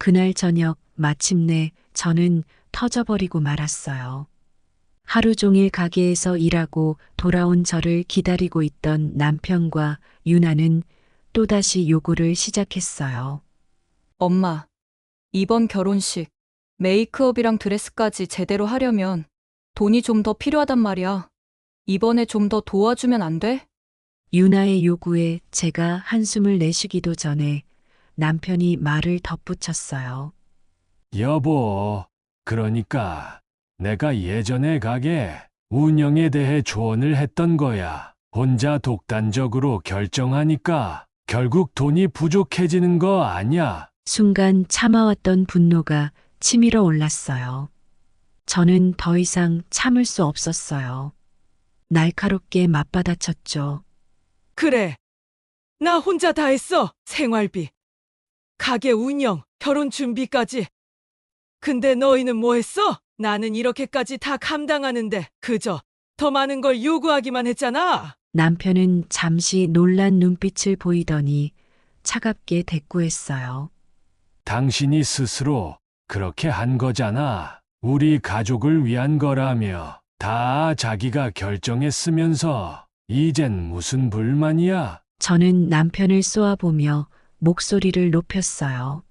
그날 저녁 마침내 저는 터져버리고 말았어요. 하루 종일 가게에서 일하고 돌아온 저를 기다리고 있던 남편과 유나는 또다시 요구를 시작했어요. 엄마, 이번 결혼식 메이크업이랑 드레스까지 제대로 하려면 돈이 좀 더 필요하단 말이야. 이번에 좀 더 도와주면 안 돼? 유나의 요구에 제가 한숨을 내쉬기도 전에 남편이 말을 덧붙였어요. 여보, 그러니까 내가 예전에 가게 운영에 대해 조언을 했던 거야. 혼자 독단적으로 결정하니까 결국 돈이 부족해지는 거 아니야. 순간 참아왔던 분노가 치밀어 올랐어요. 저는 더 이상 참을 수 없었어요. 날카롭게 맞받아쳤죠. 그래. 나 혼자 다 했어. 생활비, 가게 운영, 결혼 준비까지. 근데 너희는 뭐 했어? 나는 이렇게까지 다 감당하는데 그저 더 많은 걸 요구하기만 했잖아. 남편은 잠시 놀란 눈빛을 보이더니 차갑게 대꾸했어요. 당신이 스스로 그렇게 한 거잖아. 우리 가족을 위한 거라며. 다 자기가 결정했으면서 이젠 무슨 불만이야? 저는 남편을 쏘아보며 목소리를 높였어요.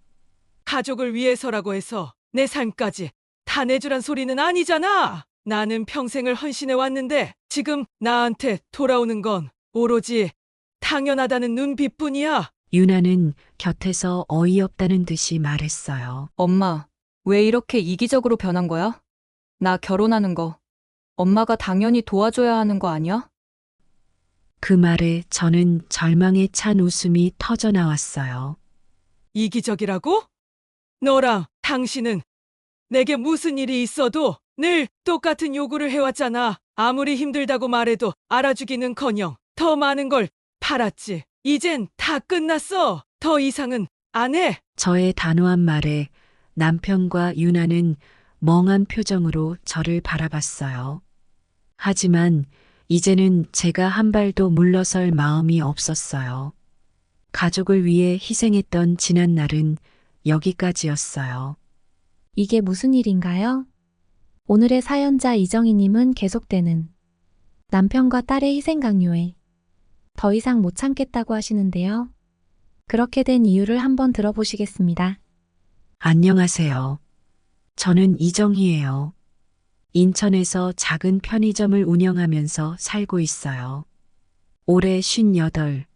가족을 위해서라고 해서 내 삶까지 다 내주란 소리는 아니잖아. 나는 평생을 헌신해 왔는데 지금 나한테 돌아오는 건 오로지 당연하다는 눈빛뿐이야. 유나는 곁에서 어이없다는 듯이 말했어요. 엄마, 왜 이렇게 이기적으로 변한 거야? 나 결혼하는 거 엄마가 당연히 도와줘야 하는 거 아니야? 그 말에 저는 절망에 찬 웃음이 터져 나왔어요. 이기적이라고? 너랑 당신은 내게 무슨 일이 있어도 늘 똑같은 요구를 해왔잖아. 아무리 힘들다고 말해도 알아주기는커녕 더 많은 걸 팔았지. 이젠 다 끝났어. 더 이상은 안 해. 저의 단호한 말에 남편과 유나는 멍한 표정으로 저를 바라봤어요. 하지만 이제는 제가 한 발도 물러설 마음이 없었어요. 가족을 위해 희생했던 지난 날은 여기까지였어요. 이게 무슨 일인가요? 오늘의 사연자 이정희님은 계속되는 남편과 딸의 희생 강요에 더 이상 못 참겠다고 하시는데요. 그렇게 된 이유를 한번 들어보시겠습니다. 안녕하세요. 저는 이정희예요. 인천에서 작은 편의점을 운영하면서 살고 있어요. 올해 58,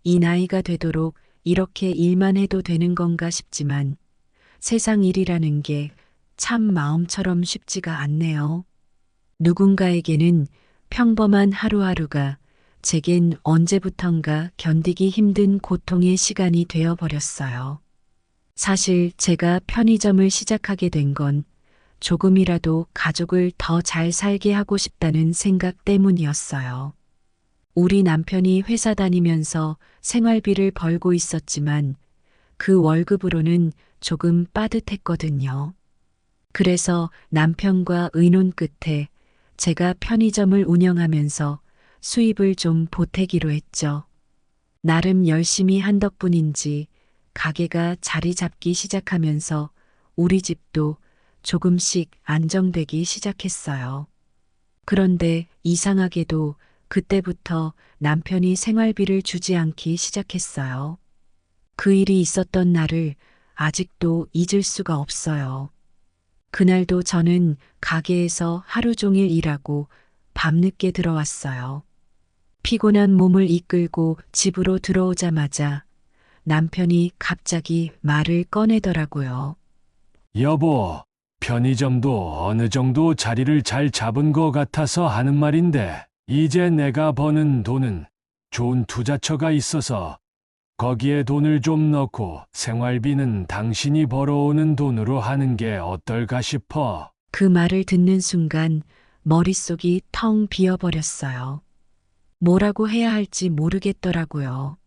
이 나이가 되도록 이렇게 일만 해도 되는 건가 싶지만 세상 일이라는 게 참 마음처럼 쉽지가 않네요. 누군가에게는 평범한 하루하루가 제겐 언제부턴가 견디기 힘든 고통의 시간이 되어버렸어요. 사실 제가 편의점을 시작하게 된 건 조금이라도 가족을 더 잘 살게 하고 싶다는 생각 때문이었어요. 우리 남편이 회사 다니면서 생활비를 벌고 있었지만 그 월급으로는 조금 빠듯했거든요. 그래서 남편과 의논 끝에 제가 편의점을 운영하면서 수입을 좀 보태기로 했죠. 나름 열심히 한 덕분인지 가게가 자리 잡기 시작하면서 우리 집도 조금씩 안정되기 시작했어요. 그런데 이상하게도 그때부터 남편이 생활비를 주지 않기 시작했어요. 그 일이 있었던 날을 아직도 잊을 수가 없어요. 그날도 저는 가게에서 하루 종일 일하고 밤늦게 들어왔어요. 피곤한 몸을 이끌고 집으로 들어오자마자 남편이 갑자기 말을 꺼내더라고요. 여보, 편의점도 어느 정도 자리를 잘 잡은 것 같아서 하는 말인데, 이제 내가 버는 돈은 좋은 투자처가 있어서 거기에 돈을 좀 넣고 생활비는 당신이 벌어오는 돈으로 하는 게 어떨까 싶어. 그 말을 듣는 순간 머릿속이 텅 비어버렸어요. 뭐라고 해야 할지 모르겠더라고요.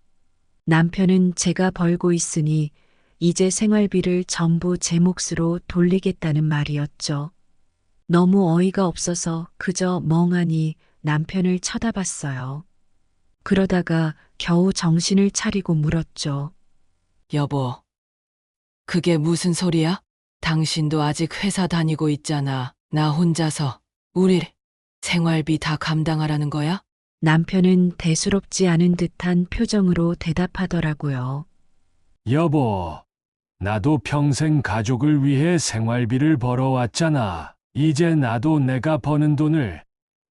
남편은 제가 벌고 있으니 이제 생활비를 전부 제 몫으로 돌리겠다는 말이었죠. 너무 어이가 없어서 그저 멍하니 남편을 쳐다봤어요. 그러다가 겨우 정신을 차리고 물었죠. 여보, 그게 무슨 소리야? 당신도 아직 회사 다니고 있잖아. 나 혼자서 우리 생활비 다 감당하라는 거야? 남편은 대수롭지 않은 듯한 표정으로 대답하더라고요. 여보, 나도 평생 가족을 위해 생활비를 벌어왔잖아. 이제 나도 내가 버는 돈을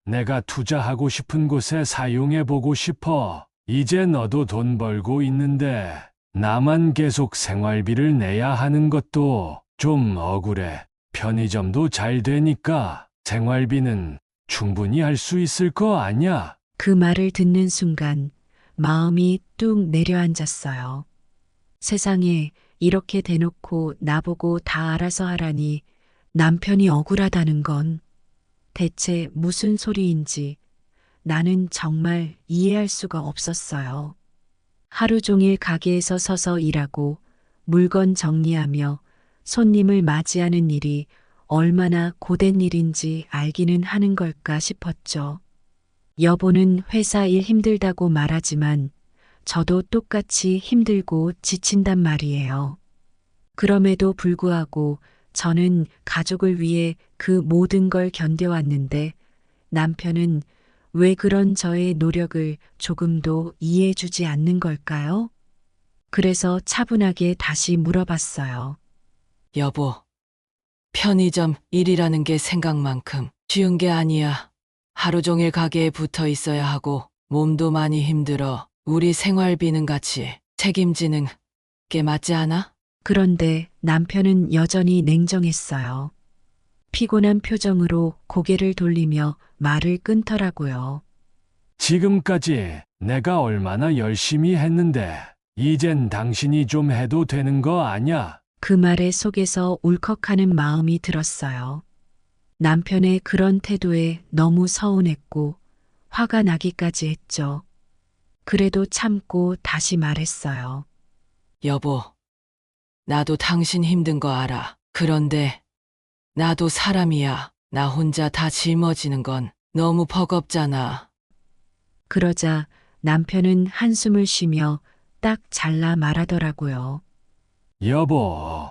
내가 투자하고 싶은 곳에 사용해보고 싶어. 이제 너도 돈 벌고 있는데 나만 계속 생활비를 내야 하는 것도 좀 억울해. 편의점도 잘 되니까 생활비는 충분히 할 수 있을 거 아냐? 그 말을 듣는 순간 마음이 뚝 내려앉았어요. 세상에 이렇게 대놓고 나보고 다 알아서 하라니 남편이 억울하다는 건 대체 무슨 소리인지 나는 정말 이해할 수가 없었어요. 하루 종일 가게에서 서서 일하고 물건 정리하며 손님을 맞이하는 일이 얼마나 고된 일인지 알기는 하는 걸까 싶었죠. 여보는 회사 일 힘들다고 말하지만 저도 똑같이 힘들고 지친단 말이에요. 그럼에도 불구하고 저는 가족을 위해 그 모든 걸 견뎌왔는데 남편은 왜 그런 저의 노력을 조금도 이해해주지 않는 걸까요? 그래서 차분하게 다시 물어봤어요. 여보, 편의점 일이라는 게 생각만큼 쉬운 게 아니야. 하루 종일 가게에 붙어 있어야 하고 몸도 많이 힘들어. 우리 생활비는 같이 책임지는 게 맞지 않아? 그런데 남편은 여전히 냉정했어요. 피곤한 표정으로 고개를 돌리며 말을 끊더라고요. 지금까지 내가 얼마나 열심히 했는데 이젠 당신이 좀 해도 되는 거 아냐? 그 말에 속에서 울컥하는 마음이 들었어요. 남편의 그런 태도에 너무 서운했고 화가 나기까지 했죠. 그래도 참고 다시 말했어요. 여보, 나도 당신 힘든 거 알아. 그런데 나도 사람이야. 나 혼자 다 짊어지는 건 너무 버겁잖아. 그러자 남편은 한숨을 쉬며 딱 잘라 말하더라고요. 여보,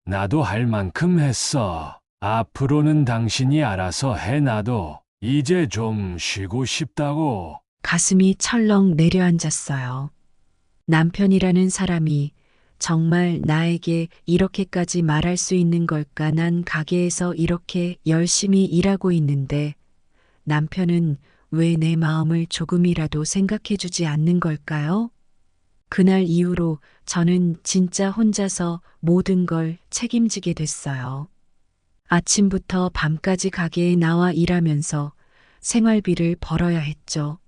나도 할 만큼 했어. 앞으로는 당신이 알아서 해. 나도 이제 좀 쉬고 싶다고. 가슴이 철렁 내려앉았어요. 남편이라는 사람이 정말 나에게 이렇게까지 말할 수 있는 걸까? 난 가게에서 이렇게 열심히 일하고 있는데 남편은 왜 내 마음을 조금이라도 생각해 주지 않는 걸까요? 그날 이후로 저는 진짜 혼자서 모든 걸 책임지게 됐어요. 아침부터 밤까지 가게에 나와 일하면서 생활비를 벌어야 했죠.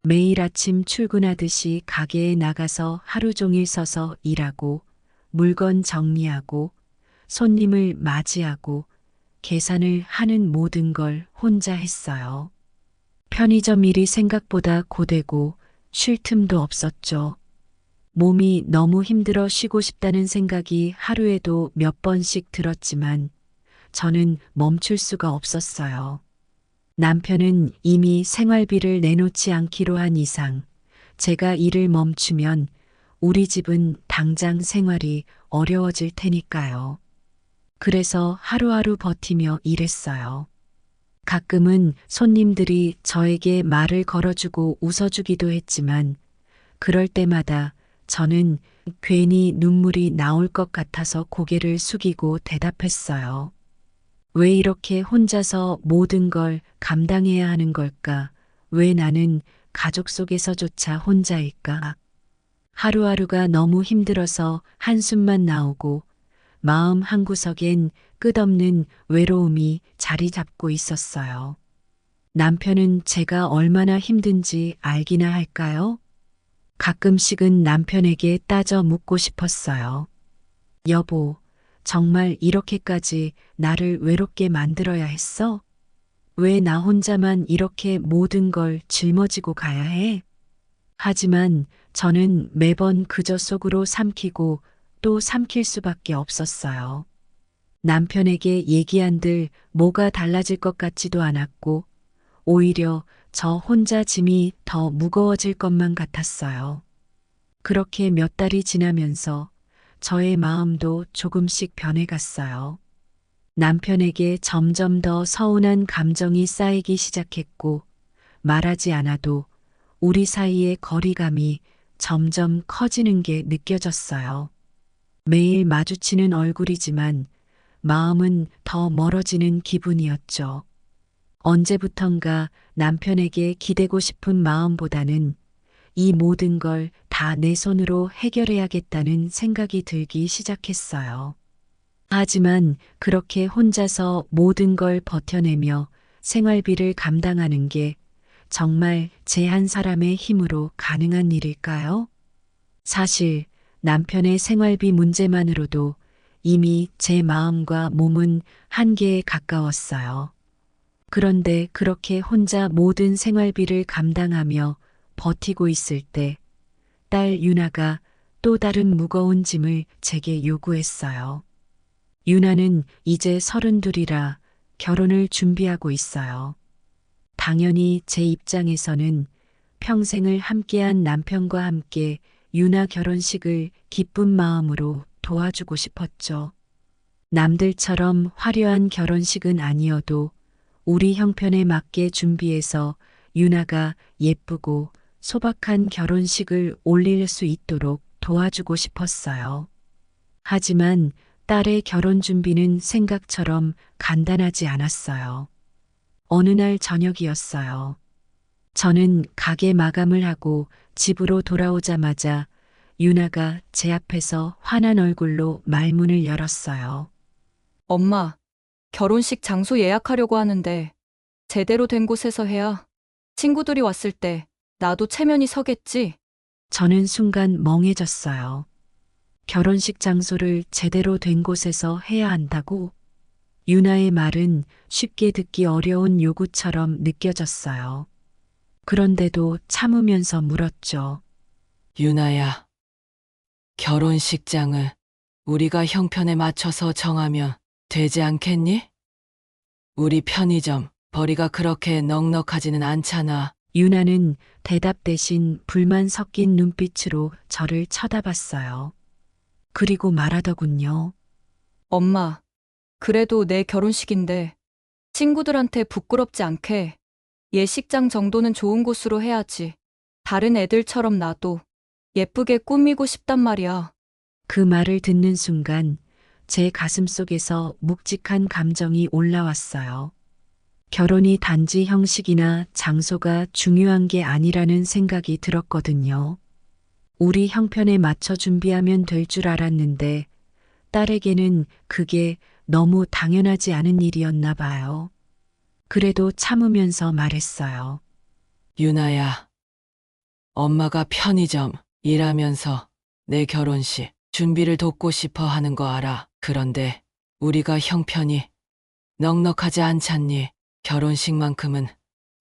매일 아침 출근하듯이 가게에 나가서 하루 종일 서서 일하고 물건 정리하고 손님을 맞이하고 계산을 하는 모든 걸 혼자 했어요. 편의점 일이 생각보다 고되고 쉴 틈도 없었죠. 몸이 너무 힘들어 쉬고 싶다는 생각이 하루에도 몇 번씩 들었지만 저는 멈출 수가 없었어요. 남편은 이미 생활비를 내놓지 않기로 한 이상 제가 일을 멈추면 우리 집은 당장 생활이 어려워질 테니까요. 그래서 하루하루 버티며 일했어요. 가끔은 손님들이 저에게 말을 걸어주고 웃어주기도 했지만 그럴 때마다 저는 괜히 눈물이 나올 것 같아서 고개를 숙이고 대답했어요. 왜 이렇게 혼자서 모든 걸 감당해야 하는 걸까? 왜 나는 가족 속에서조차 혼자일까? 하루하루가 너무 힘들어서 한숨만 나오고 마음 한구석엔 끝없는 외로움이 자리 잡고 있었어요. 남편은 제가 얼마나 힘든지 알기나 할까요? 가끔씩은 남편에게 따져 묻고 싶었어요. 여보, 정말 이렇게까지 나를 외롭게 만들어야 했어? 왜 나 혼자만 이렇게 모든 걸 짊어지고 가야 해? 하지만 저는 매번 그저 속으로 삼키고 또 삼킬 수밖에 없었어요. 남편에게 얘기한들 뭐가 달라질 것 같지도 않았고 오히려 저 혼자 짐이 더 무거워질 것만 같았어요. 그렇게 몇 달이 지나면서 저의 마음도 조금씩 변해갔어요. 남편에게 점점 더 서운한 감정이 쌓이기 시작했고, 말하지 않아도 우리 사이의 거리감이 점점 커지는 게 느껴졌어요. 매일 마주치는 얼굴이지만 마음은 더 멀어지는 기분이었죠. 언제부턴가 남편에게 기대고 싶은 마음보다는 이 모든 걸 다 내 손으로 해결해야겠다는 생각이 들기 시작했어요. 하지만 그렇게 혼자서 모든 걸 버텨내며 생활비를 감당하는 게 정말 제 한 사람의 힘으로 가능한 일일까요? 사실 남편의 생활비 문제만으로도 이미 제 마음과 몸은 한계에 가까웠어요. 그런데 그렇게 혼자 모든 생활비를 감당하며 버티고 있을 때 딸 유나가 또 다른 무거운 짐을 제게 요구했어요. 유나는 이제 32이라 결혼을 준비하고 있어요. 당연히 제 입장에서는 평생을 함께한 남편과 함께 유나 결혼식을 기쁜 마음으로 도와주고 싶었죠. 남들처럼 화려한 결혼식은 아니어도 우리 형편에 맞게 준비해서 유나가 예쁘고 소박한 결혼식을 올릴 수 있도록 도와주고 싶었어요. 하지만 딸의 결혼 준비는 생각처럼 간단하지 않았어요. 어느 날 저녁이었어요. 저는 가게 마감을 하고 집으로 돌아오자마자 유나가 제 앞에서 환한 얼굴로 말문을 열었어요. 엄마, 결혼식 장소 예약하려고 하는데 제대로 된 곳에서 해야 친구들이 왔을 때 나도 체면이 서겠지? 저는 순간 멍해졌어요. 결혼식 장소를 제대로 된 곳에서 해야 한다고? 유나의 말은 쉽게 듣기 어려운 요구처럼 느껴졌어요. 그런데도 참으면서 물었죠. 유나야, 결혼식장을 우리가 형편에 맞춰서 정하면 되지 않겠니? 우리 편의점 벌이가 그렇게 넉넉하지는 않잖아. 유나는 대답 대신 불만 섞인 눈빛으로 저를 쳐다봤어요. 그리고 말하더군요. 엄마, 그래도 내 결혼식인데 친구들한테 부끄럽지 않게 예식장 정도는 좋은 곳으로 해야지. 다른 애들처럼 나도 예쁘게 꾸미고 싶단 말이야. 그 말을 듣는 순간 제 가슴 속에서 묵직한 감정이 올라왔어요. 결혼이 단지 형식이나 장소가 중요한 게 아니라는 생각이 들었거든요. 우리 형편에 맞춰 준비하면 될 줄 알았는데 딸에게는 그게 너무 당연하지 않은 일이었나 봐요. 그래도 참으면서 말했어요. 유나야, 엄마가 편의점 일하면서 내 결혼식 준비를 돕고 싶어 하는 거 알아. 그런데 우리가 형편이 넉넉하지 않잖니. 결혼식만큼은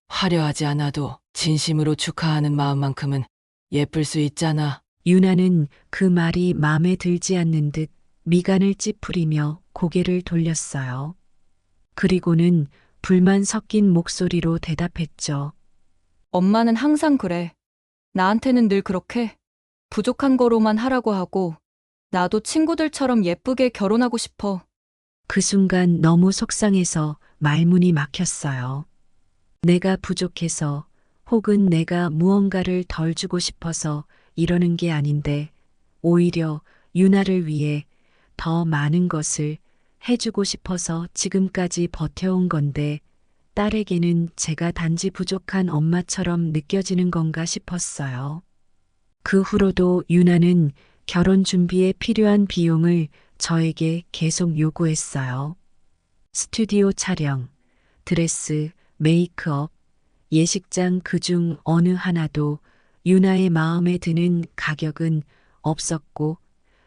화려하지 않아도 진심으로 축하하는 마음만큼은 예쁠 수 있잖아. 유나는 그 말이 마음에 들지 않는 듯 미간을 찌푸리며 고개를 돌렸어요. 그리고는 불만 섞인 목소리로 대답했죠. 엄마는 항상 그래. 나한테는 늘 그렇게 부족한 거로만 하라고 하고 나도 친구들처럼 예쁘게 결혼하고 싶어. 그 순간 너무 속상해서 말문이 막혔어요. 내가 부족해서 혹은 내가 무언가를 덜 주고 싶어서 이러는 게 아닌데 오히려 유나를 위해 더 많은 것을 해주고 싶어서 지금까지 버텨온 건데 딸에게는 제가 단지 부족한 엄마처럼 느껴지는 건가 싶었어요. 그 후로도 유나는 결혼 준비에 필요한 비용을 저에게 계속 요구했어요. 스튜디오 촬영, 드레스, 메이크업, 예식장 그중 어느 하나도 유나의 마음에 드는 가격은 없었고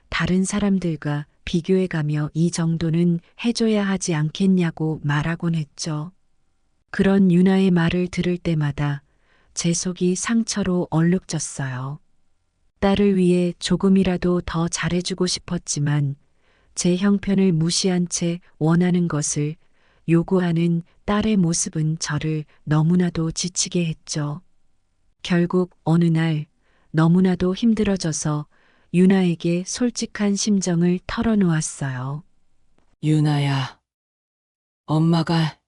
다른 사람들과 비교해가며 이 정도는 해줘야 하지 않겠냐고 말하곤 했죠. 그런 유나의 말을 들을 때마다 제 속이 상처로 얼룩졌어요. 딸을 위해 조금이라도 더 잘해주고 싶었지만 제 형편을 무시한 채 원하는 것을 요구하는 딸의 모습은 저를 너무나도 지치게 했죠. 결국 어느 날 너무나도 힘들어져서 유나에게 솔직한 심정을 털어놓았어요. 유나야, 엄마가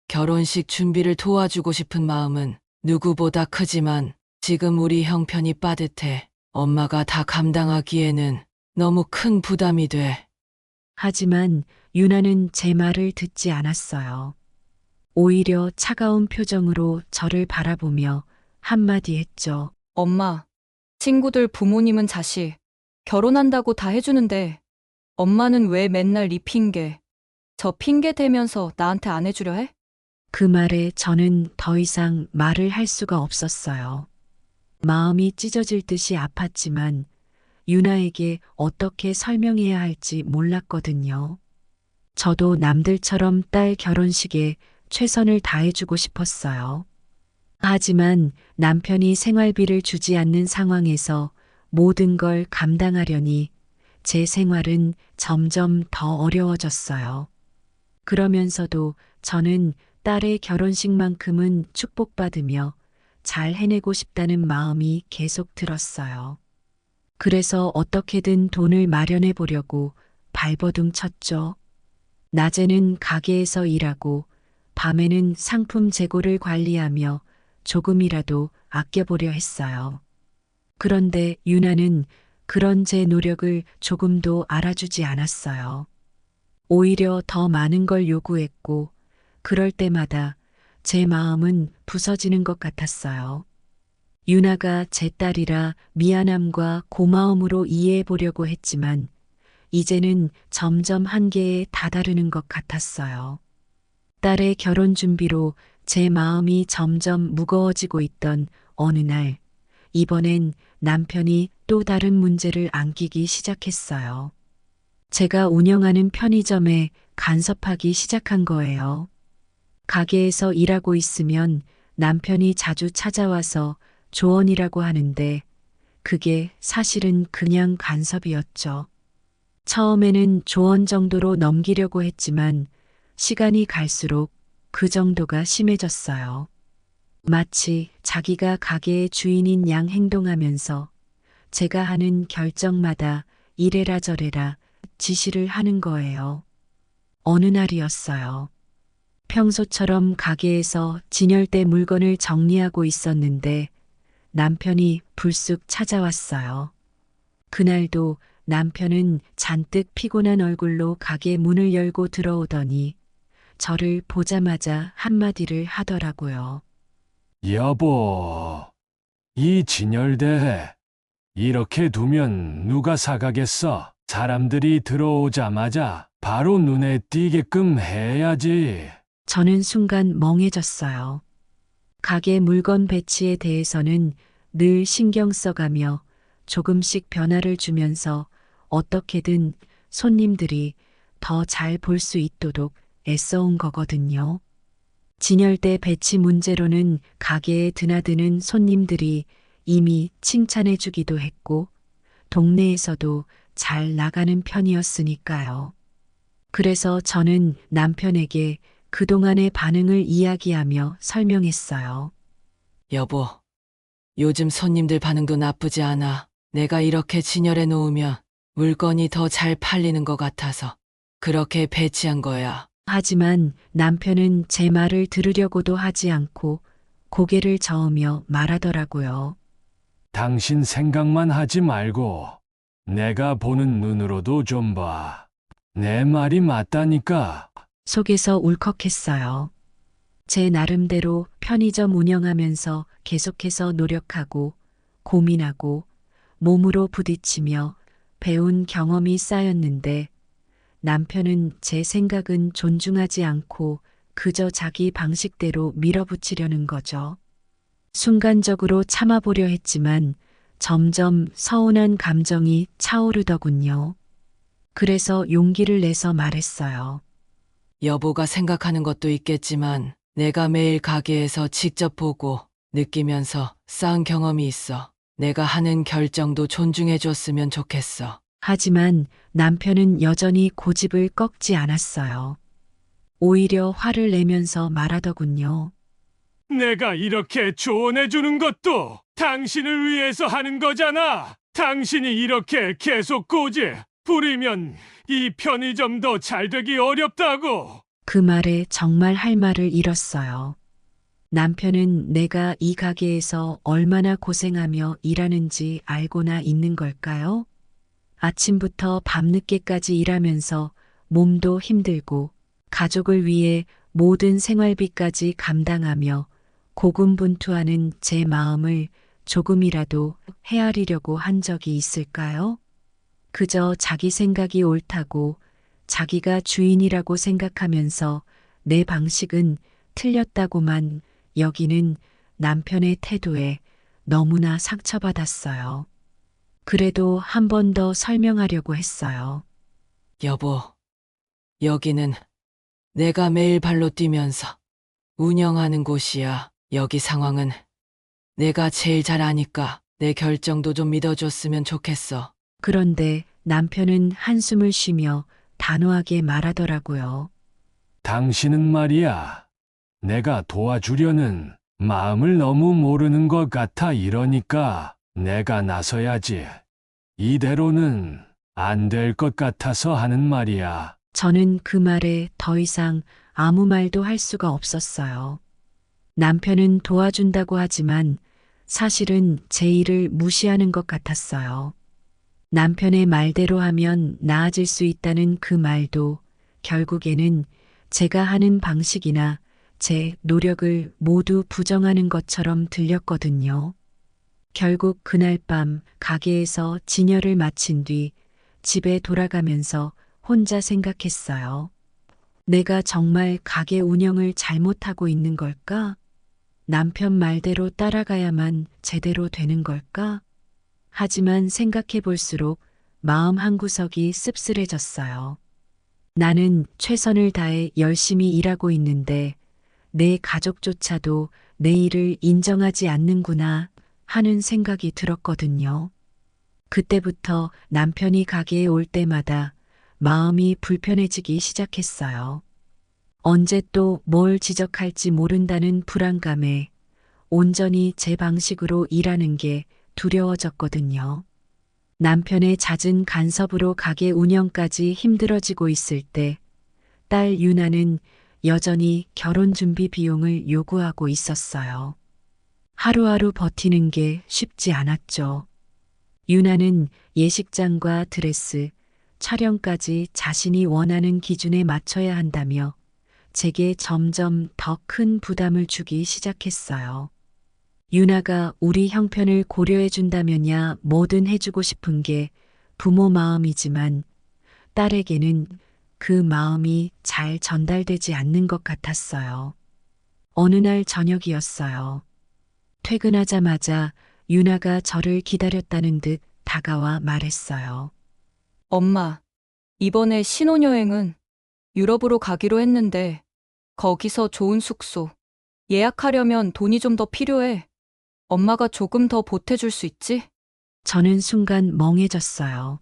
결혼식 준비를 도와주고 싶은 마음은 누구보다 크지만 지금 우리 형편이 빠듯해. 엄마가 다 감당하기에는 너무 큰 부담이 돼. 하지만 유나는 제 말을 듣지 않았어요. 오히려 차가운 표정으로 저를 바라보며 한마디 했죠. 엄마, 친구들 부모님은 자식, 결혼한다고 다 해주는데 엄마는 왜 맨날 이 핑계, 저 핑계 대면서 나한테 안 해주려 해? 그 말에 저는 더 이상 말을 할 수가 없었어요. 마음이 찢어질 듯이 아팠지만 유나에게 어떻게 설명해야 할지 몰랐거든요. 저도 남들처럼 딸 결혼식에 최선을 다해주고 싶었어요. 하지만 남편이 생활비를 주지 않는 상황에서 모든 걸 감당하려니 제 생활은 점점 더 어려워졌어요. 그러면서도 저는 딸의 결혼식만큼은 축복받으며 잘 해내고 싶다는 마음이 계속 들었어요. 그래서 어떻게든 돈을 마련해 보려고 발버둥 쳤죠. 낮에는 가게에서 일하고 밤에는 상품 재고를 관리하며 조금이라도 아껴보려 했어요. 그런데 유나는 그런 제 노력을 조금도 알아주지 않았어요. 오히려 더 많은 걸 요구했고, 그럴 때마다 제 마음은 부서지는 것 같았어요. 유나가 제 딸이라 미안함과 고마움으로 이해해 보려고 했지만, 이제는 점점 한계에 다다르는 것 같았어요. 딸의 결혼 준비로 제 마음이 점점 무거워지고 있던 어느 날, 이번엔 남편이 또 다른 문제를 안기기 시작했어요. 제가 운영하는 편의점에 간섭하기 시작한 거예요. 가게에서 일하고 있으면 남편이 자주 찾아와서 조언이라고 하는데 그게 사실은 그냥 간섭이었죠. 처음에는 조언 정도로 넘기려고 했지만 시간이 갈수록 그 정도가 심해졌어요. 마치 자기가 가게의 주인인 양 행동하면서 제가 하는 결정마다 이래라 저래라 지시를 하는 거예요. 어느 날이었어요. 평소처럼 가게에서 진열대 물건을 정리하고 있었는데 남편이 불쑥 찾아왔어요. 그날도 남편은 잔뜩 피곤한 얼굴로 가게 문을 열고 들어오더니 저를 보자마자 한마디를 하더라고요. 여보, 이 진열대 이렇게 두면 누가 사가겠어? 사람들이 들어오자마자 바로 눈에 띄게끔 해야지. 저는 순간 멍해졌어요. 가게 물건 배치에 대해서는 늘 신경 써가며 조금씩 변화를 주면서 어떻게든 손님들이 더 잘 볼 수 있도록 애써온 거거든요. 진열대 배치 문제로는 가게에 드나드는 손님들이 이미 칭찬해 주기도 했고 동네에서도 잘 나가는 편이었으니까요. 그래서 저는 남편에게 그동안의 반응을 이야기하며 설명했어요. 여보, 요즘 손님들 반응도 나쁘지 않아. 내가 이렇게 진열해 놓으면 물건이 더 잘 팔리는 것 같아서 그렇게 배치한 거야. 하지만 남편은 제 말을 들으려고도 하지 않고 고개를 저으며 말하더라고요. 당신 생각만 하지 말고 내가 보는 눈으로도 좀 봐. 내 말이 맞다니까. 속에서 울컥했어요. 제 나름대로 편의점 운영하면서 계속해서 노력하고 고민하고 몸으로 부딪히며 배운 경험이 쌓였는데 남편은 제 생각은 존중하지 않고 그저 자기 방식대로 밀어붙이려는 거죠. 순간적으로 참아보려 했지만 점점 서운한 감정이 차오르더군요. 그래서 용기를 내서 말했어요. 여보가 생각하는 것도 있겠지만 내가 매일 가게에서 직접 보고 느끼면서 쌓은 경험이 있어. 내가 하는 결정도 존중해 줬으면 좋겠어. 하지만 남편은 여전히 고집을 꺾지 않았어요. 오히려 화를 내면서 말하더군요. 내가 이렇게 조언해 주는 것도 당신을 위해서 하는 거잖아. 당신이 이렇게 계속 꼬지 부리면 이 편의점도 잘 되기 어렵다고. 그 말에 정말 할 말을 잃었어요. 남편은 내가 이 가게에서 얼마나 고생하며 일하는지 알고나 있는 걸까요? 아침부터 밤늦게까지 일하면서 몸도 힘들고 가족을 위해 모든 생활비까지 감당하며 고군분투하는 제 마음을 조금이라도 헤아리려고 한 적이 있을까요? 그저 자기 생각이 옳다고 자기가 주인이라고 생각하면서 내 방식은 틀렸다고만 여기는 남편의 태도에 너무나 상처받았어요. 그래도 한 번 더 설명하려고 했어요. 여보, 여기는 내가 매일 발로 뛰면서 운영하는 곳이야. 여기 상황은 내가 제일 잘 아니까 내 결정도 좀 믿어줬으면 좋겠어. 그런데 남편은 한숨을 쉬며 단호하게 말하더라고요. 당신은 말이야. 내가 도와주려는 마음을 너무 모르는 것 같아. 이러니까 내가 나서야지. 이대로는 안 될 것 같아서 하는 말이야. 저는 그 말에 더 이상 아무 말도 할 수가 없었어요. 남편은 도와준다고 하지만 사실은 제 일을 무시하는 것 같았어요. 남편의 말대로 하면 나아질 수 있다는 그 말도 결국에는 제가 하는 방식이나 제 노력을 모두 부정하는 것처럼 들렸거든요. 결국 그날 밤 가게에서 진열을 마친 뒤 집에 돌아가면서 혼자 생각했어요. 내가 정말 가게 운영을 잘못하고 있는 걸까? 남편 말대로 따라가야만 제대로 되는 걸까? 하지만 생각해 볼수록 마음 한구석이 씁쓸해졌어요. 나는 최선을 다해 열심히 일하고 있는데 내 가족조차도 내 일을 인정하지 않는구나 하는 생각이 들었거든요. 그때부터 남편이 가게에 올 때마다 마음이 불편해지기 시작했어요. 언제 또 뭘 지적할지 모른다는 불안감에 온전히 제 방식으로 일하는 게 두려워졌거든요. 남편의 잦은 간섭으로 가게 운영까지 힘들어지고 있을 때 딸 유나는 여전히 결혼 준비 비용을 요구하고 있었어요. 하루하루 버티는 게 쉽지 않았죠. 유나는 예식장과 드레스, 촬영까지 자신이 원하는 기준에 맞춰야 한다며 제게 점점 더 큰 부담을 주기 시작했어요. 유나가 우리 형편을 고려해 준다면야 뭐든 해주고 싶은 게 부모 마음이지만 딸에게는 그 마음이 잘 전달되지 않는 것 같았어요. 어느 날 저녁이었어요. 퇴근하자마자 유나가 저를 기다렸다는 듯 다가와 말했어요. 엄마, 이번에 신혼여행은 유럽으로 가기로 했는데 거기서 좋은 숙소 예약하려면 돈이 좀 더 필요해. 엄마가 조금 더 보태줄 수 있지? 저는 순간 멍해졌어요.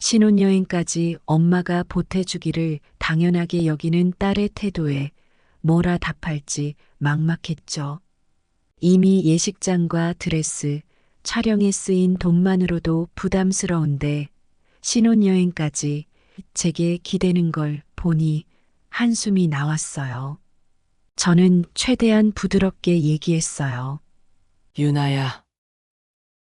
신혼여행까지 엄마가 보태주기를 당연하게 여기는 딸의 태도에 뭐라 답할지 막막했죠. 이미 예식장과 드레스, 촬영에 쓰인 돈만으로도 부담스러운데 신혼여행까지 제게 기대는 걸 보니 한숨이 나왔어요. 저는 최대한 부드럽게 얘기했어요. 유나야,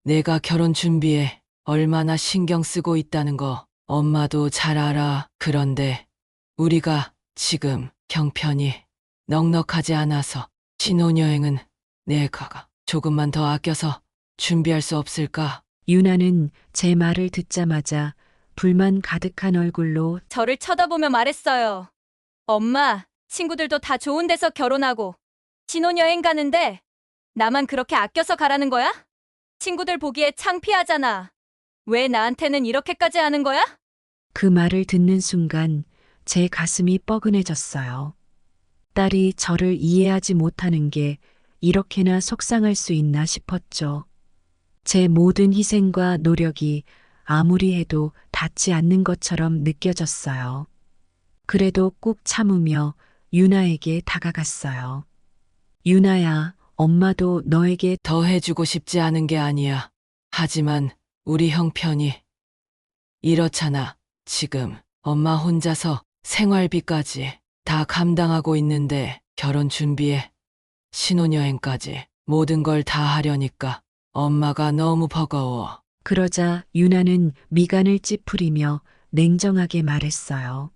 내가 결혼 준비에 얼마나 신경 쓰고 있다는 거 엄마도 잘 알아. 그런데 우리가 지금 형편이 넉넉하지 않아서 신혼여행은 내가 조금만 더 아껴서 준비할 수 없을까? 유나는 제 말을 듣자마자 불만 가득한 얼굴로 저를 쳐다보며 말했어요. 엄마, 친구들도 다 좋은 데서 결혼하고 신혼여행 가는데 나만 그렇게 아껴서 가라는 거야? 친구들 보기에 창피하잖아. 왜 나한테는 이렇게까지 하는 거야? 그 말을 듣는 순간 제 가슴이 뻐근해졌어요. 딸이 저를 이해하지 못하는 게 이렇게나 속상할 수 있나 싶었죠. 제 모든 희생과 노력이 아무리 해도 닿지 않는 것처럼 느껴졌어요. 그래도 꾹 참으며 유나에게 다가갔어요. 유나야, 엄마도 너에게 더 해주고 싶지 않은 게 아니야. 하지만 우리 형편이 이렇잖아. 지금 엄마 혼자서 생활비까지 다 감당하고 있는데 결혼 준비에 신혼여행까지 모든 걸 다 하려니까 엄마가 너무 버거워. 그러자 유나는 미간을 찌푸리며 냉정하게 말했어요.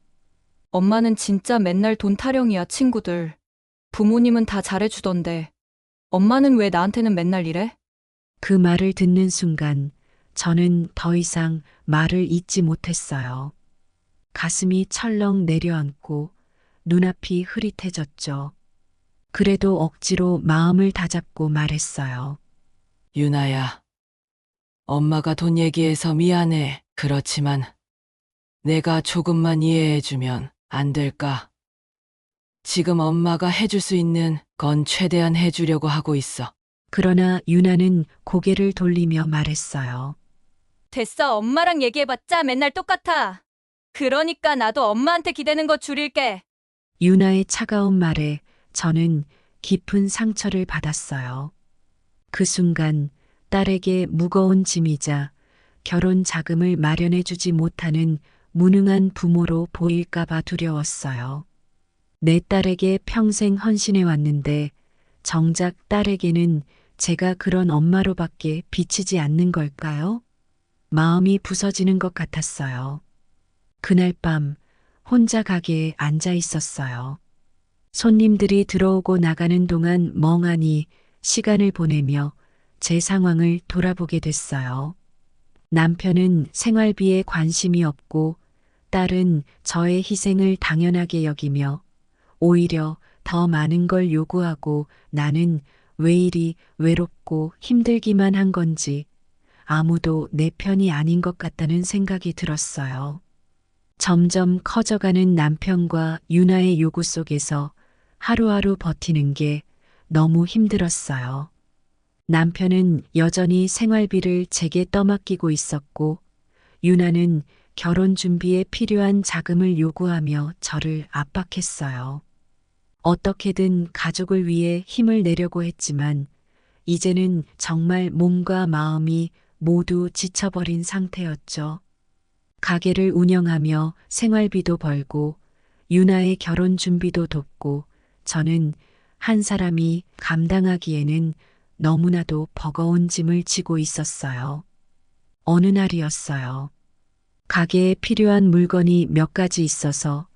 엄마는 진짜 맨날 돈 타령이야, 친구들. 부모님은 다 잘해주던데. 엄마는 왜 나한테는 맨날 이래? 그 말을 듣는 순간 저는 더 이상 말을 잇지 못했어요. 가슴이 철렁 내려앉고 눈앞이 흐릿해졌죠. 그래도 억지로 마음을 다잡고 말했어요. 유나야, 엄마가 돈 얘기해서 미안해. 그렇지만 내가 조금만 이해해주면 안 될까? 지금 엄마가 해줄 수 있는 건 최대한 해주려고 하고 있어. 그러나 유나는 고개를 돌리며 말했어요. 됐어, 엄마랑 얘기해봤자 맨날 똑같아. 그러니까 나도 엄마한테 기대는 거 줄일게. 유나의 차가운 말에 저는 깊은 상처를 받았어요. 그 순간 딸에게 무거운 짐이자 결혼 자금을 마련해주지 못하는 무능한 부모로 보일까봐 두려웠어요. 내 딸에게 평생 헌신해 왔는데 정작 딸에게는 제가 그런 엄마로밖에 비치지 않는 걸까요? 마음이 부서지는 것 같았어요. 그날 밤 혼자 가게에 앉아 있었어요. 손님들이 들어오고 나가는 동안 멍하니 시간을 보내며 제 상황을 돌아보게 됐어요. 남편은 생활비에 관심이 없고 딸은 저의 희생을 당연하게 여기며 오히려 더 많은 걸 요구하고 나는 왜 이리 외롭고 힘들기만 한 건지 아무도 내 편이 아닌 것 같다는 생각이 들었어요. 점점 커져가는 남편과 유나의 요구 속에서 하루하루 버티는 게 너무 힘들었어요. 남편은 여전히 생활비를 제게 떠맡기고 있었고 유나는 결혼 준비에 필요한 자금을 요구하며 저를 압박했어요. 어떻게든 가족을 위해 힘을 내려고 했지만 이제는 정말 몸과 마음이 모두 지쳐버린 상태였죠. 가게를 운영하며 생활비도 벌고 유나의 결혼 준비도 돕고 저는 한 사람이 감당하기에는 너무나도 버거운 짐을 지고 있었어요. 어느 날이었어요. 가게에 필요한 물건이 몇 가지 있어서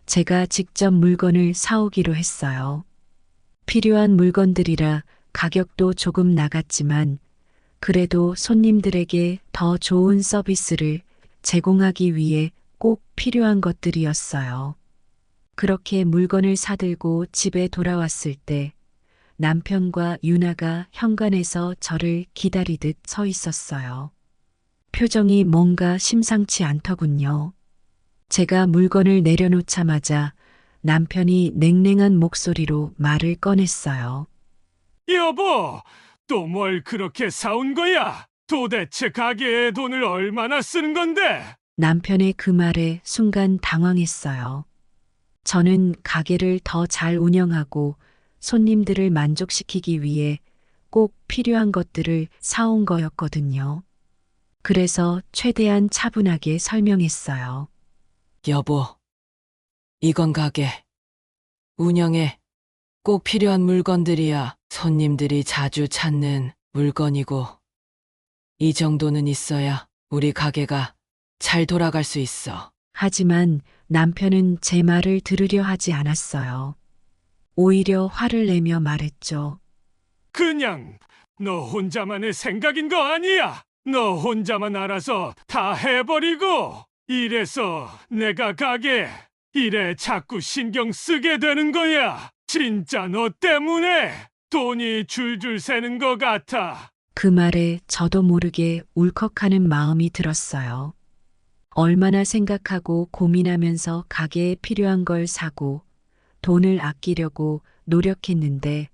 제가 직접 물건을 사오기로 했어요. 필요한 물건들이라 가격도 조금 나갔지만 그래도 손님들에게 더 좋은 서비스를 제공하기 위해 꼭 필요한 것들이었어요. 그렇게 물건을 사들고 집에 돌아왔을 때 남편과 유나가 현관에서 저를 기다리듯 서 있었어요. 표정이 뭔가 심상치 않더군요. 제가 물건을 내려놓자마자 남편이 냉랭한 목소리로 말을 꺼냈어요. 여보, 또 뭘 그렇게 사온 거야? 도대체 가게에 돈을 얼마나 쓰는 건데? 남편의 그 말에 순간 당황했어요. 저는 가게를 더 잘 운영하고 손님들을 만족시키기 위해 꼭 필요한 것들을 사온 거였거든요. 그래서 최대한 차분하게 설명했어요. 여보, 이건 가게, 운영에 꼭 필요한 물건들이야. 손님들이 자주 찾는 물건이고 이 정도는 있어야 우리 가게가 잘 돌아갈 수 있어. 하지만 남편은 제 말을 들으려 하지 않았어요. 오히려 화를 내며 말했죠. 그냥 너 혼자만의 생각인 거 아니야? 너 혼자만 알아서 다 해버리고 이래서 내가 가게 일에 자꾸 신경 쓰게 되는 거야. 진짜 너 때문에 돈이 줄줄 새는 것 같아. 그 말에 저도 모르게 울컥하는 마음이 들었어요. 얼마나 생각하고 고민하면서 가게에 필요한 걸 사고 돈을 아끼려고 노력했는데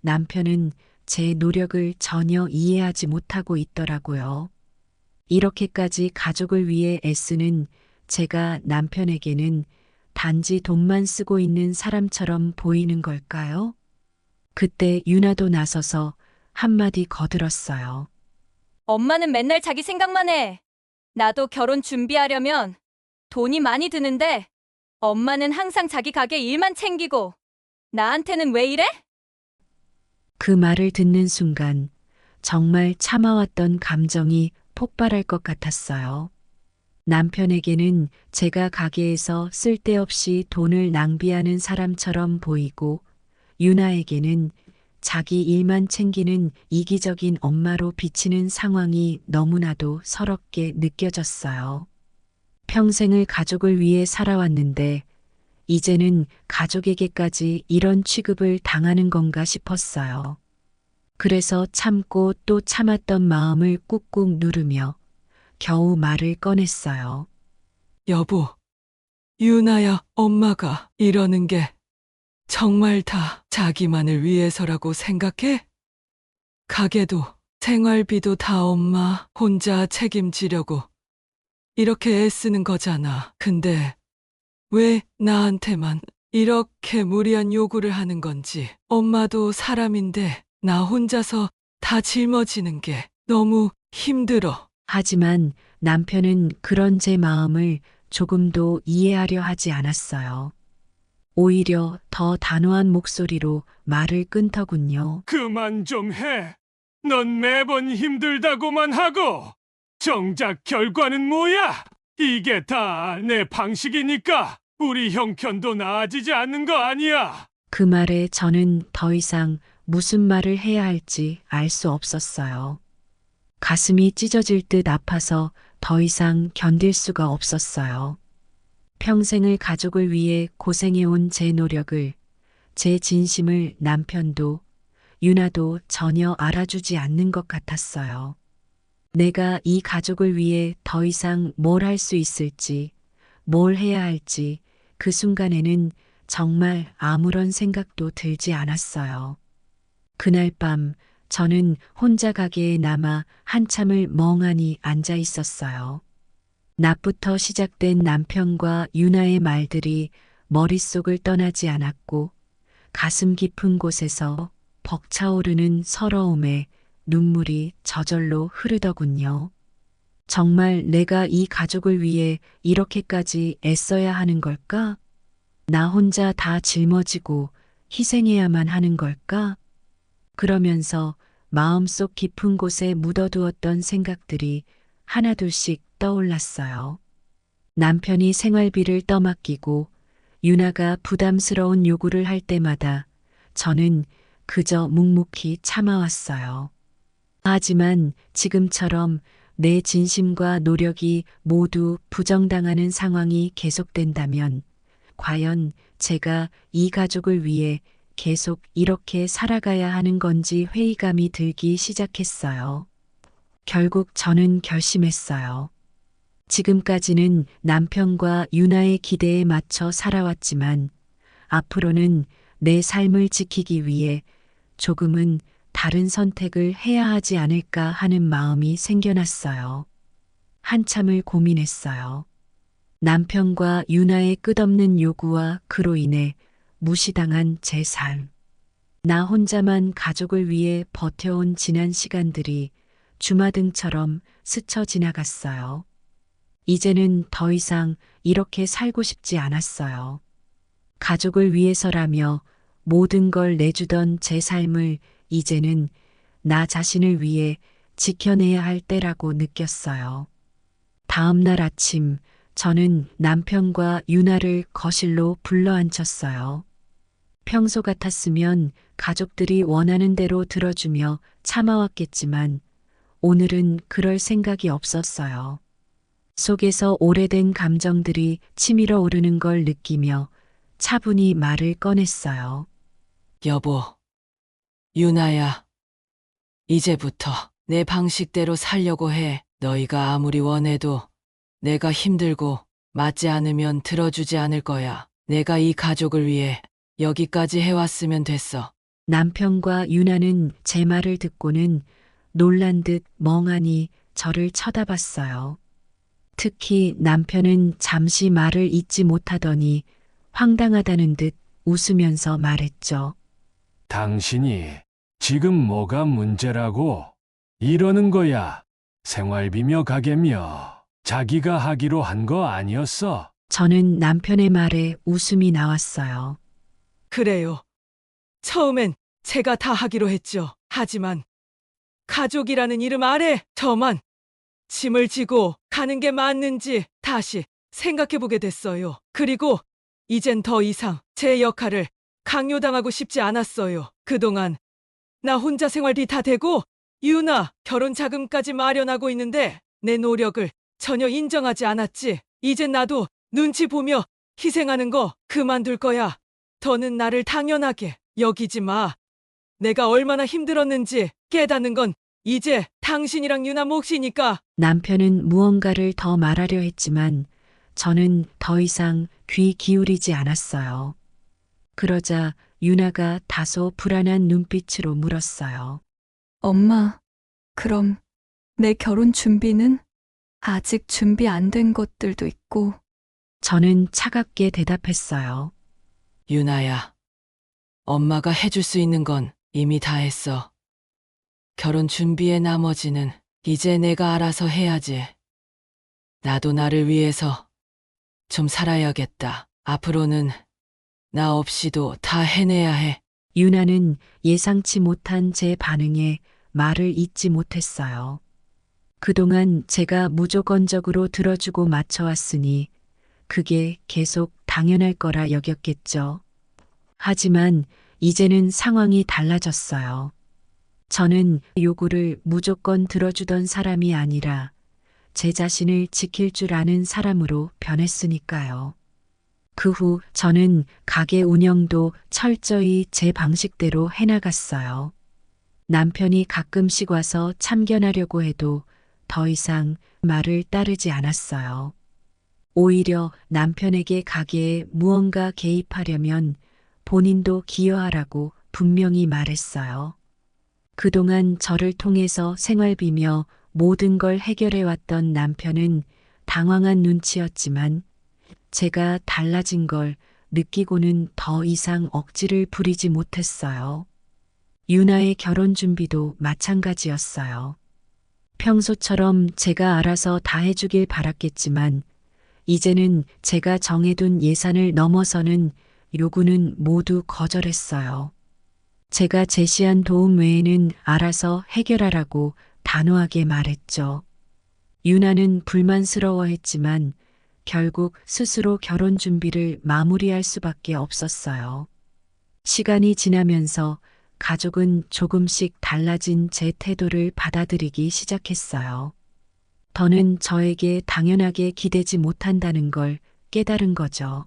남편은 제 노력을 전혀 이해하지 못하고 있더라고요. 이렇게까지 가족을 위해 애쓰는 제가 남편에게는 단지 돈만 쓰고 있는 사람처럼 보이는 걸까요? 그때 유나도 나서서 한마디 거들었어요. 엄마는 맨날 자기 생각만 해. 나도 결혼 준비하려면 돈이 많이 드는데 엄마는 항상 자기 가게 일만 챙기고 나한테는 왜 이래? 그 말을 듣는 순간 정말 참아왔던 감정이 폭발할 것 같았어요. 남편에게는 제가 가게에서 쓸데없이 돈을 낭비하는 사람처럼 보이고 유나에게는 자기 일만 챙기는 이기적인 엄마로 비치는 상황이 너무나도 서럽게 느껴졌어요. 평생을 가족을 위해 살아왔는데 이제는 가족에게까지 이런 취급을 당하는 건가 싶었어요. 그래서 참고 또 참았던 마음을 꾹꾹 누르며 겨우 말을 꺼냈어요. 여보, 유나야, 엄마가 이러는 게 정말 다 자기만을 위해서라고 생각해? 가게도 생활비도 다 엄마 혼자 책임지려고 이렇게 애쓰는 거잖아. 근데 왜 나한테만 이렇게 무리한 요구를 하는 건지. 엄마도 사람인데 나 혼자서 다 짊어지는 게 너무 힘들어. 하지만 남편은 그런 제 마음을 조금도 이해하려 하지 않았어요. 오히려 더 단호한 목소리로 말을 끊더군요. 그만 좀 해. 넌 매번 힘들다고만 하고 정작 결과는 뭐야? 이게 다 내 방식이니까 우리 형편도 나아지지 않는 거 아니야. 그 말에 저는 더 이상 무슨 말을 해야 할지 알 수 없었어요. 가슴이 찢어질 듯 아파서 더 이상 견딜 수가 없었어요. 평생을 가족을 위해 고생해온 제 노력을, 제 진심을 남편도, 유나도 전혀 알아주지 않는 것 같았어요. 내가 이 가족을 위해 더 이상 뭘 할 수 있을지, 뭘 해야 할지 그 순간에는 정말 아무런 생각도 들지 않았어요. 그날 밤 저는 혼자 가게에 남아 한참을 멍하니 앉아 있었어요. 낮부터 시작된 남편과 유나의 말들이 머릿속을 떠나지 않았고 가슴 깊은 곳에서 벅차오르는 서러움에 눈물이 저절로 흐르더군요. 정말 내가 이 가족을 위해 이렇게까지 애써야 하는 걸까? 나 혼자 다 짊어지고 희생해야만 하는 걸까? 그러면서 마음속 깊은 곳에 묻어두었던 생각들이 하나둘씩 떠올랐어요. 남편이 생활비를 떠맡기고 유나가 부담스러운 요구를 할 때마다 저는 그저 묵묵히 참아왔어요. 하지만 지금처럼 내 진심과 노력이 모두 부정당하는 상황이 계속된다면 과연 제가 이 가족을 위해 계속 이렇게 살아가야 하는 건지 회의감이 들기 시작했어요. 결국 저는 결심했어요. 지금까지는 남편과 유나의 기대에 맞춰 살아왔지만 앞으로는 내 삶을 지키기 위해 조금은 다른 선택을 해야 하지 않을까 하는 마음이 생겨났어요. 한참을 고민했어요. 남편과 유나의 끝없는 요구와 그로 인해 무시당한 제 삶. 나 혼자만 가족을 위해 버텨온 지난 시간들이 주마등처럼 스쳐 지나갔어요. 이제는 더 이상 이렇게 살고 싶지 않았어요. 가족을 위해서라며 모든 걸 내주던 제 삶을 이제는 나 자신을 위해 지켜내야 할 때라고 느꼈어요. 다음 날 아침 저는 남편과 유나를 거실로 불러앉혔어요. 평소 같았으면 가족들이 원하는 대로 들어주며 참아왔겠지만 오늘은 그럴 생각이 없었어요. 속에서 오래된 감정들이 치밀어 오르는 걸 느끼며 차분히 말을 꺼냈어요. 여보, 유나야, 이제부터 내 방식대로 살려고 해. 너희가 아무리 원해도 내가 힘들고 맞지 않으면 들어주지 않을 거야. 내가 이 가족을 위해 여기까지 해왔으면 됐어. 남편과 유나는 제 말을 듣고는 놀란 듯 멍하니 저를 쳐다봤어요. 특히 남편은 잠시 말을 잇지 못하더니 황당하다는 듯 웃으면서 말했죠. 당신이 지금 뭐가 문제라고 이러는 거야? 생활비며 가게며 자기가 하기로 한 거 아니었어? 저는 남편의 말에 웃음이 나왔어요. 그래요. 처음엔 제가 다 하기로 했죠. 하지만 가족이라는 이름 아래 저만 짐을 지고 가는 게 맞는지 다시 생각해보게 됐어요. 그리고 이젠 더 이상 제 역할을 강요당하고 싶지 않았어요. 그동안 나 혼자 생활비 다 대고 유나 결혼 자금까지 마련하고 있는데 내 노력을 전혀 인정하지 않았지. 이젠 나도 눈치 보며 희생하는 거 그만둘 거야. 더는 나를 당연하게 여기지 마. 내가 얼마나 힘들었는지 깨닫는 건 이제 당신이랑 유나 몫이니까. 남편은 무언가를 더 말하려 했지만 저는 더 이상 귀 기울이지 않았어요. 그러자 유나가 다소 불안한 눈빛으로 물었어요. 엄마, 그럼 내 결혼 준비는? 아직 준비 안 된 것들도 있고. 저는 차갑게 대답했어요. 유나야, 엄마가 해줄 수 있는 건 이미 다 했어. 결혼 준비의 나머지는 이제 내가 알아서 해야지. 나도 나를 위해서 좀 살아야겠다. 앞으로는 나 없이도 다 해내야 해. 유나는 예상치 못한 제 반응에 말을 잇지 못했어요. 그동안 제가 무조건적으로 들어주고 맞춰왔으니 그게 계속 당연할 거라 여겼겠죠. 하지만 이제는 상황이 달라졌어요. 저는 요구를 무조건 들어주던 사람이 아니라 제 자신을 지킬 줄 아는 사람으로 변했으니까요. 그 후 저는 가게 운영도 철저히 제 방식대로 해나갔어요. 남편이 가끔씩 와서 참견하려고 해도 더 이상 말을 따르지 않았어요. 오히려 남편에게 가게에 무언가 개입하려면 본인도 기여하라고 분명히 말했어요. 그동안 저를 통해서 생활비며 모든 걸 해결해왔던 남편은 당황한 눈치였지만 제가 달라진 걸 느끼고는 더 이상 억지를 부리지 못했어요. 유나의 결혼 준비도 마찬가지였어요. 평소처럼 제가 알아서 다 해주길 바랐겠지만 이제는 제가 정해둔 예산을 넘어서는 요구는 모두 거절했어요. 제가 제시한 도움 외에는 알아서 해결하라고 단호하게 말했죠. 유나는 불만스러워했지만 결국 스스로 결혼 준비를 마무리할 수밖에 없었어요. 시간이 지나면서 가족은 조금씩 달라진 제 태도를 받아들이기 시작했어요. 더는 저에게 당연하게 기대지 못한다는 걸 깨달은 거죠.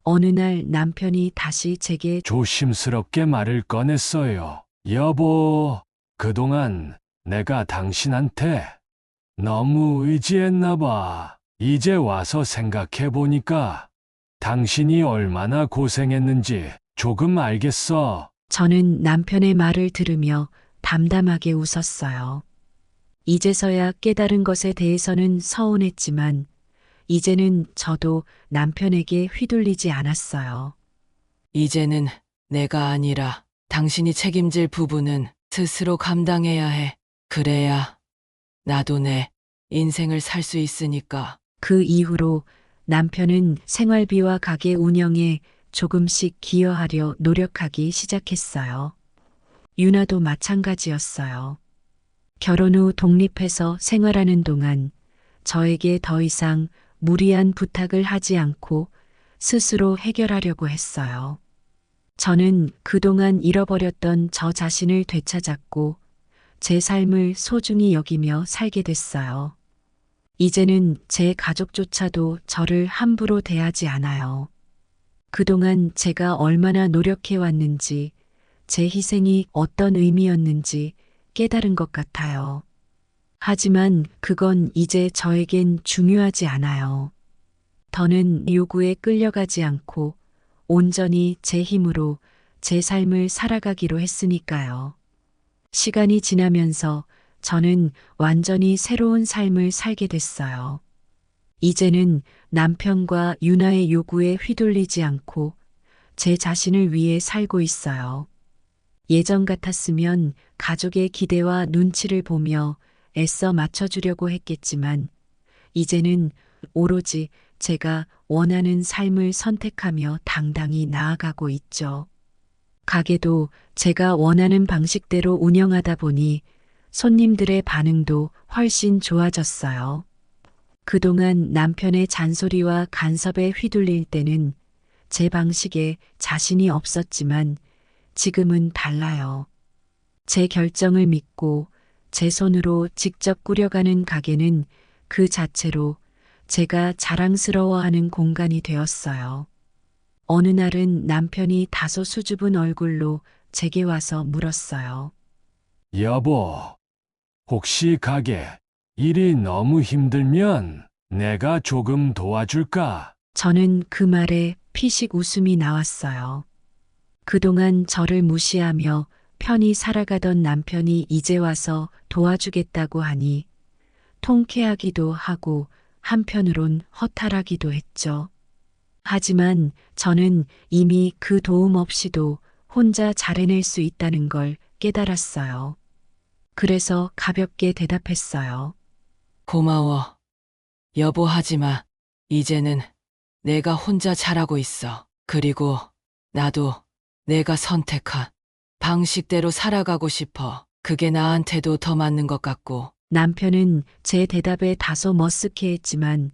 어느 날 남편이 다시 제게 조심스럽게 말을 꺼냈어요. 여보, 그동안 내가 당신한테 너무 의지했나 봐. 이제 와서 생각해보니까 당신이 얼마나 고생했는지 조금 알겠어. 저는 남편의 말을 들으며 담담하게 웃었어요. 이제서야 깨달은 것에 대해서는 서운했지만 이제는 저도 남편에게 휘둘리지 않았어요. 이제는 내가 아니라 당신이 책임질 부분은 스스로 감당해야 해. 그래야 나도 내 인생을 살 수 있으니까. 그 이후로 남편은 생활비와 가게 운영에 조금씩 기여하려 노력하기 시작했어요. 유나도 마찬가지였어요. 결혼 후 독립해서 생활하는 동안 저에게 더 이상 무리한 부탁을 하지 않고 스스로 해결하려고 했어요. 저는 그동안 잃어버렸던 저 자신을 되찾았고 제 삶을 소중히 여기며 살게 됐어요. 이제는 제 가족조차도 저를 함부로 대하지 않아요. 그동안 제가 얼마나 노력해왔는지, 제 희생이 어떤 의미였는지 깨달은 것 같아요. 하지만 그건 이제 저에겐 중요하지 않아요. 더는 요구에 끌려가지 않고 온전히 제 힘으로 제 삶을 살아가기로 했으니까요. 시간이 지나면서 저는 완전히 새로운 삶을 살게 됐어요. 이제는 남편과 유나의 요구에 휘둘리지 않고 제 자신을 위해 살고 있어요. 예전 같았으면 가족의 기대와 눈치를 보며 애써 맞춰주려고 했겠지만 이제는 오로지 제가 원하는 삶을 선택하며 당당히 나아가고 있죠. 가게도 제가 원하는 방식대로 운영하다 보니 손님들의 반응도 훨씬 좋아졌어요. 그동안 남편의 잔소리와 간섭에 휘둘릴 때는 제 방식에 자신이 없었지만 지금은 달라요. 제 결정을 믿고 제 손으로 직접 꾸려가는 가게는 그 자체로 제가 자랑스러워하는 공간이 되었어요. 어느 날은 남편이 다소 수줍은 얼굴로 제게 와서 물었어요. 여보, 혹시 가게 일이 너무 힘들면 내가 조금 도와줄까? 저는 그 말에 피식 웃음이 나왔어요. 그동안 저를 무시하며 편히 살아가던 남편이 이제 와서 도와주겠다고 하니 통쾌하기도 하고 한편으론 허탈하기도 했죠. 하지만 저는 이미 그 도움 없이도 혼자 잘해낼 수 있다는 걸 깨달았어요. 그래서 가볍게 대답했어요. 고마워. 여보 하지 마. 이제는 내가 혼자 잘하고 있어. 그리고 나도 내가 선택한 방식대로 살아가고 싶어. 그게 나한테도 더 맞는 것 같고. 남편은 제 대답에 다소 머쓱해했지만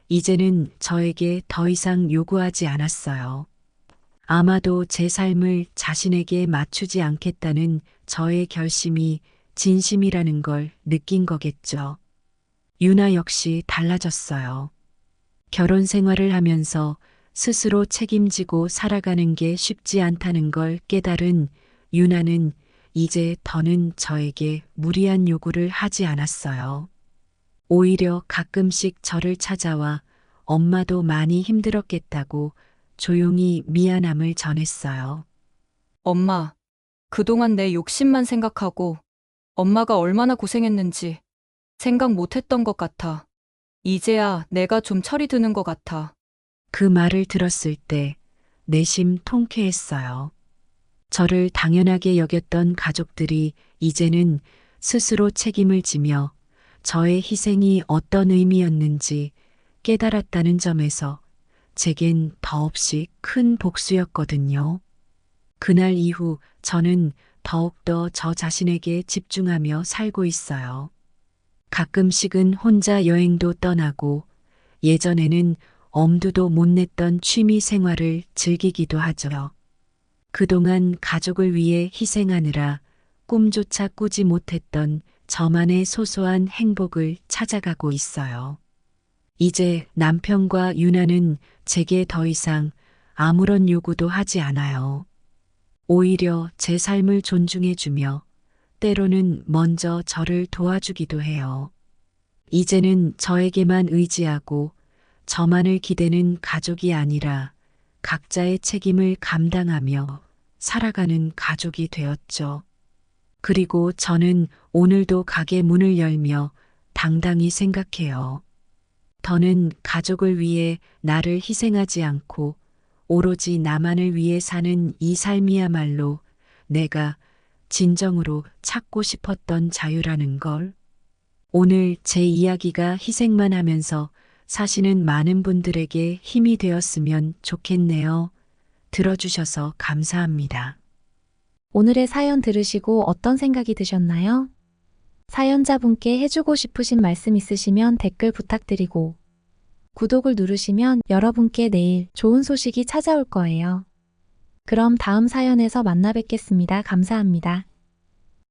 이제는 저에게 더 이상 요구하지 않았어요. 아마도 제 삶을 자신에게 맞추지 않겠다는 저의 결심이 진심이라는 걸 느낀 거겠죠. 유나 역시 달라졌어요. 결혼 생활을 하면서 스스로 책임지고 살아가는 게 쉽지 않다는 걸 깨달은 유나는 이제 더는 저에게 무리한 요구를 하지 않았어요. 오히려 가끔씩 저를 찾아와 엄마도 많이 힘들었겠다고 조용히 미안함을 전했어요. 엄마, 그동안 내 욕심만 생각하고 엄마가 얼마나 고생했는지 생각 못했던 것 같아. 이제야 내가 좀 철이 드는 것 같아. 그 말을 들었을 때 내심 통쾌했어요. 저를 당연하게 여겼던 가족들이 이제는 스스로 책임을 지며 저의 희생이 어떤 의미였는지 깨달았다는 점에서 제겐 더없이 큰 복수였거든요. 그날 이후 저는 더욱더 저 자신에게 집중하며 살고 있어요. 가끔씩은 혼자 여행도 떠나고 예전에는 엄두도 못 냈던 취미 생활을 즐기기도 하죠. 그동안 가족을 위해 희생하느라 꿈조차 꾸지 못했던 저만의 소소한 행복을 찾아가고 있어요. 이제 남편과 유나는 제게 더 이상 아무런 요구도 하지 않아요. 오히려 제 삶을 존중해주며 때로는 먼저 저를 도와주기도 해요. 이제는 저에게만 의지하고 저만을 기대는 가족이 아니라 각자의 책임을 감당하며 살아가는 가족이 되었죠. 그리고 저는 오늘도 가게 문을 열며 당당히 생각해요. 더는 가족을 위해 나를 희생하지 않고 오로지 나만을 위해 사는 이 삶이야말로 내가 진정으로 찾고 싶었던 자유라는 걸. 오늘 제 이야기가 희생만 하면서 사시는 많은 분들에게 힘이 되었으면 좋겠네요. 들어주셔서 감사합니다. 오늘의 사연 들으시고 어떤 생각이 드셨나요? 사연자분께 해주고 싶으신 말씀 있으시면 댓글 부탁드리고 구독을 누르시면 여러분께 내일 좋은 소식이 찾아올 거예요. 그럼 다음 사연에서 만나 뵙겠습니다. 감사합니다.